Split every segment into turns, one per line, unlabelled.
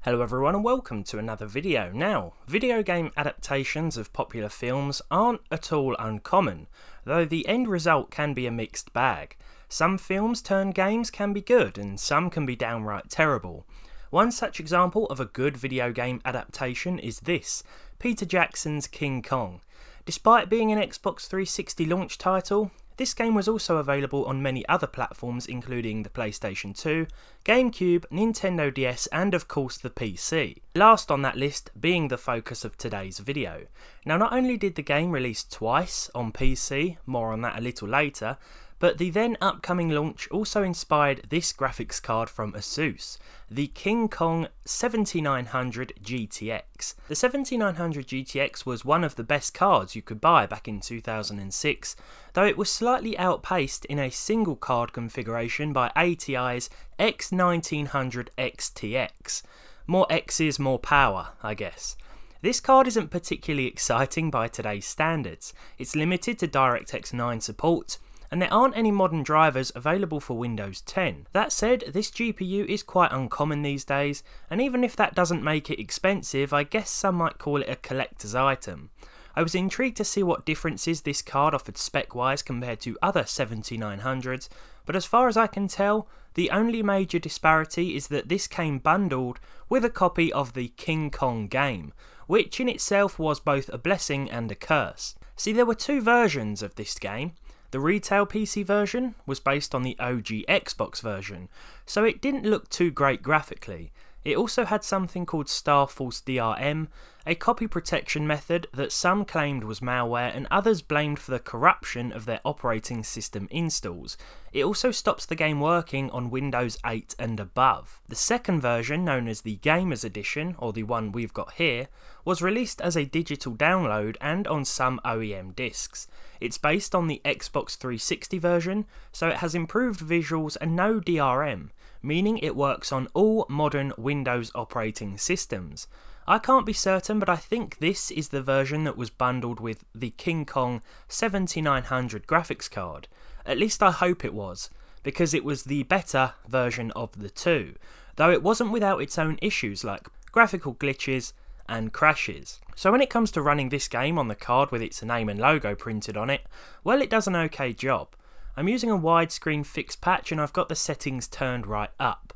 Hello everyone and welcome to another video. Now, video game adaptations of popular films aren't at all uncommon, though the end result can be a mixed bag. Some films turned games can be good and some can be downright terrible. One such example of a good video game adaptation is this, Peter Jackson's King Kong. Despite being an Xbox 360 launch title, this game was also available on many other platforms including the PlayStation 2, GameCube, Nintendo DS and of course the PC. Last on that list being the focus of today's video. Now not only did the game release twice on PC, more on that a little later, but the then upcoming launch also inspired this graphics card from ASUS, the King Kong 7900 GTX. The 7900 GTX was one of the best cards you could buy back in 2006, though it was slightly outpaced in a single card configuration by ATI's X1900 XTX. More X's, more power, I guess. This card isn't particularly exciting by today's standards. It's limited to DirectX 9 support, and there aren't any modern drivers available for Windows 10. That said, this GPU is quite uncommon these days, and even if that doesn't make it expensive, I guess some might call it a collector's item. I was intrigued to see what differences this card offered spec-wise compared to other 7900s, but as far as I can tell, the only major disparity is that this came bundled with a copy of the King Kong game, which in itself was both a blessing and a curse. See, there were two versions of this game. The retail PC version was based on the OG Xbox version, so it didn't look too great graphically. It also had something called Starforce DRM, a copy protection method that some claimed was malware and others blamed for the corruption of their operating system installs. It also stops the game working on Windows 8 and above. The second version, known as the Gamers Edition, or the one we've got here, was released as a digital download and on some OEM discs. It's based on the Xbox 360 version, so it has improved visuals and no DRM, meaning it works on all modern Windows operating systems. I can't be certain, but I think this is the version that was bundled with the King Kong 7900 graphics card. At least I hope it was, because it was the better version of the two, though it wasn't without its own issues like graphical glitches and crashes. So when it comes to running this game on the card with its name and logo printed on it, well, it does an okay job. I'm using a widescreen fixed patch and I've got the settings turned right up.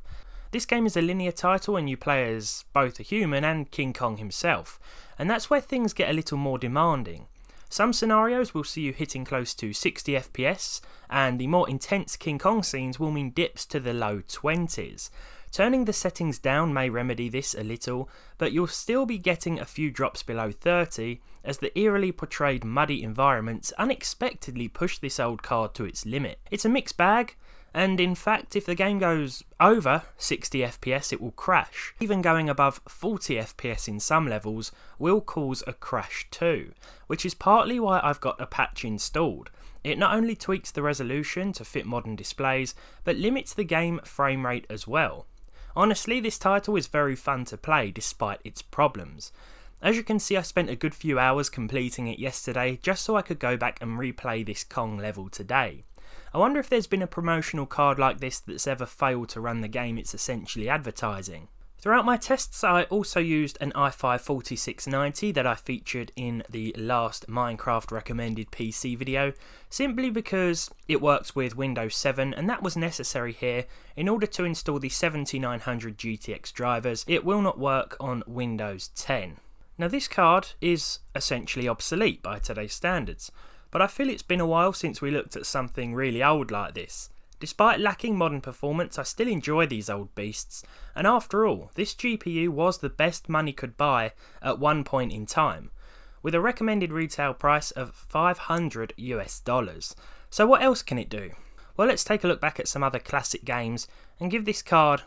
This game is a linear title and you play as both a human and King Kong himself, and that's where things get a little more demanding. Some scenarios will see you hitting close to 60 FPS, and the more intense King Kong scenes will mean dips to the low 20s. Turning the settings down may remedy this a little, but you'll still be getting a few drops below 30 as the eerily portrayed muddy environments unexpectedly push this old card to its limit. It's a mixed bag, and in fact if the game goes over 60 FPS it will crash. Even going above 40 FPS in some levels will cause a crash too, which is partly why I've got a patch installed. It not only tweaks the resolution to fit modern displays, but limits the game frame rate as well. Honestly, this title is very fun to play despite its problems. As you can see, I spent a good few hours completing it yesterday just so I could go back and replay this Kong level today. I wonder if there's been a promotional card like this that's ever failed to run the game it's essentially advertising. Throughout my tests I also used an i5 4690 that I featured in the last Minecraft recommended PC video, simply because it works with Windows 7 and that was necessary here. In order to install the 7900 GTX drivers, it will not work on Windows 10. Now this card is essentially obsolete by today's standards, but I feel it's been a while since we looked at something really old like this. Despite lacking modern performance, I still enjoy these old beasts, and after all, this GPU was the best money could buy at one point in time, with a recommended retail price of $500 US. So what else can it do? Well, let's take a look back at some other classic games and give this card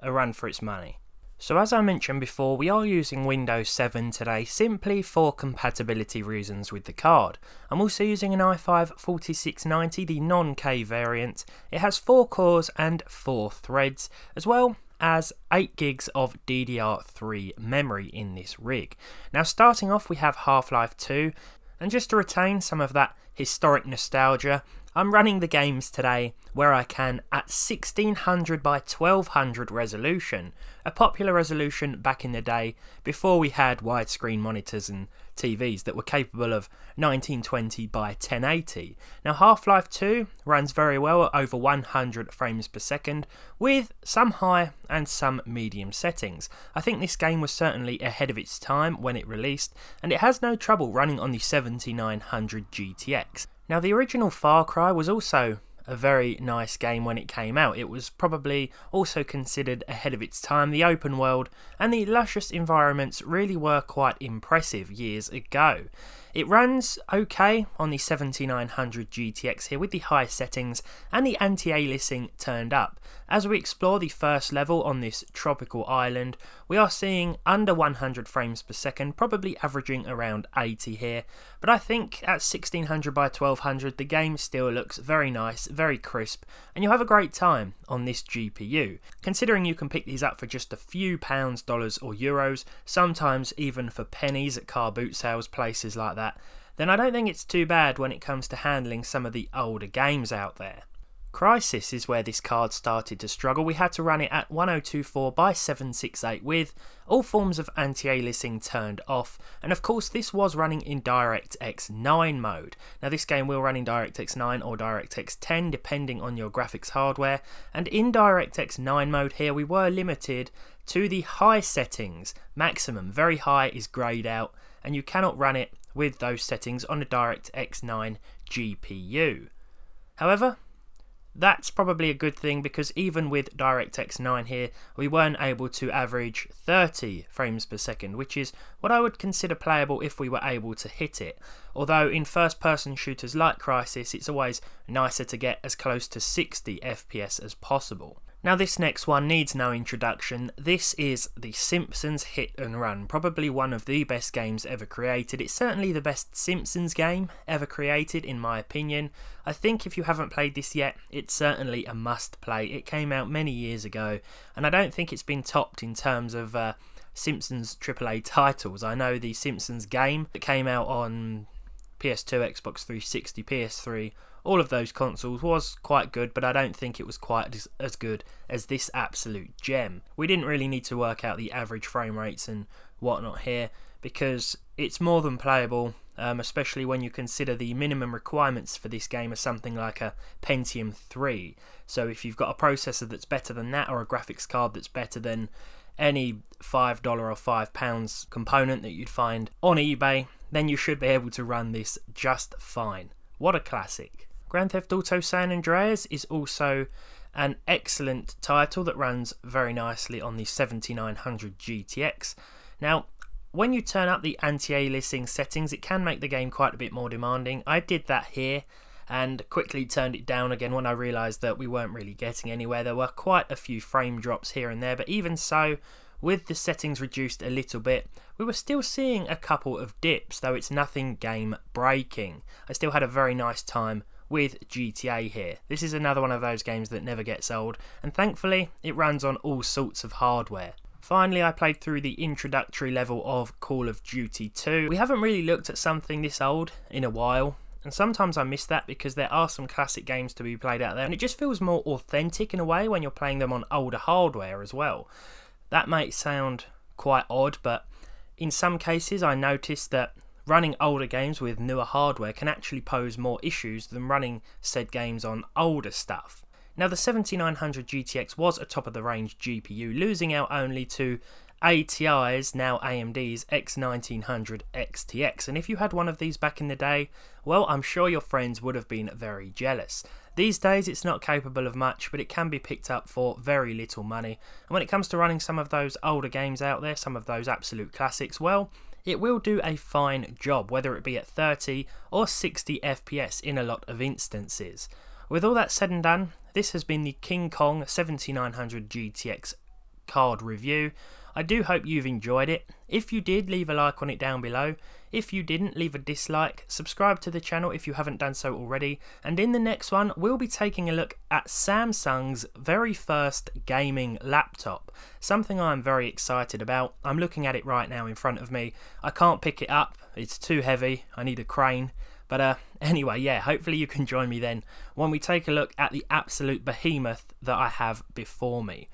a run for its money. So as I mentioned before, we are using Windows 7 today simply for compatibility reasons with the card. I'm also using an i5 4690, the non-K variant. It has 4 cores and 4 threads, as well as 8 gigs of DDR3 memory in this rig. Now starting off we have Half-Life 2, and just to retain some of that historic nostalgia, I'm running the games today where I can at 1600 by 1200 resolution, a popular resolution back in the day before we had widescreen monitors and TVs that were capable of 1920 by 1080. Now Half-Life 2 runs very well at over 100 frames per second with some high and some medium settings. I think this game was certainly ahead of its time when it released, and it has no trouble running on the 7900 GTX. Now the original Far Cry was also a very nice game when it came out. It was probably also considered ahead of its time. The open world and the luscious environments really were quite impressive years ago. It runs okay on the 7900 GTX here with the high settings and the anti-aliasing turned up. As we explore the first level on this tropical island, we are seeing under 100 frames per second, probably averaging around 80 here, but I think at 1600 by 1200 the game still looks very nice, very crisp, and you'll have a great time on this GPU. Considering you can pick these up for just a few pounds, dollars or euros, sometimes even for pennies at car boot sales, places like that, then I don't think it's too bad when it comes to handling some of the older games out there. Crysis is where this card started to struggle. We had to run it at 1024 by 768 with all forms of anti-aliasing turned off, and of course this was running in DirectX 9 mode. Now this game will run in DirectX 9 or DirectX 10 depending on your graphics hardware, and in DirectX 9 mode here we were limited to the high settings. Maximum, very high, is greyed out, and you cannot run it with those settings on a DirectX 9 GPU. However, that's probably a good thing, because even with DirectX 9 here, we weren't able to average 30 frames per second, which is what I would consider playable if we were able to hit it. Although in first-person shooters like Crysis, it's always nicer to get as close to 60 FPS as possible. Now this next one needs no introduction. This is the Simpsons Hit and Run, probably one of the best games ever created. It's certainly the best Simpsons game ever created in my opinion. I think if you haven't played this yet, it's certainly a must play. It came out many years ago, and I don't think it's been topped in terms of Simpsons AAA titles. I know the Simpsons game that came out on PS2, Xbox 360, PS3, all of those consoles was quite good, but I don't think it was quite as good as this absolute gem. We didn't really need to work out the average frame rates and whatnot here, because it's more than playable, especially when you consider the minimum requirements for this game are something like a Pentium 3. So if you've got a processor that's better than that, or a graphics card that's better than any $5 or £5 component that you'd find on eBay, then you should be able to run this just fine. What a classic. Grand Theft Auto San Andreas is also an excellent title that runs very nicely on the 7900 GTX. Now, when you turn up the anti-aliasing settings, it can make the game quite a bit more demanding. I did that here and quickly turned it down again when I realised that we weren't really getting anywhere. There were quite a few frame drops here and there, but even so, with the settings reduced a little bit, we were still seeing a couple of dips, though it's nothing game breaking. I still had a very nice time with GTA here. This is another one of those games that never gets old, and thankfully it runs on all sorts of hardware. Finally, I played through the introductory level of Call of Duty 2. We haven't really looked at something this old in a while, and sometimes I miss that because there are some classic games to be played out there, and it just feels more authentic in a way when you're playing them on older hardware as well. That might sound quite odd, but in some cases I noticed that running older games with newer hardware can actually pose more issues than running said games on older stuff. Now the 7900 GTX was a top of the range GPU, losing out only to ATI's, now AMD's, X1900 XTX, and if you had one of these back in the day, well, I'm sure your friends would have been very jealous. These days it's not capable of much, but it can be picked up for very little money, and when it comes to running some of those older games out there, some of those absolute classics, well, it will do a fine job, whether it be at 30 or 60 FPS in a lot of instances. With all that said and done, this has been the King Kong 7900 GTX card review. I do hope you've enjoyed it. If you did, leave a like on it down below. If you didn't, leave a dislike. Subscribe to the channel if you haven't done so already. And in the next one, we'll be taking a look at Samsung's very first gaming laptop. Something I'm very excited about. I'm looking at it right now in front of me. I can't pick it up. It's too heavy. I need a crane. But anyway, yeah, hopefully you can join me then when we take a look at the absolute behemoth that I have before me.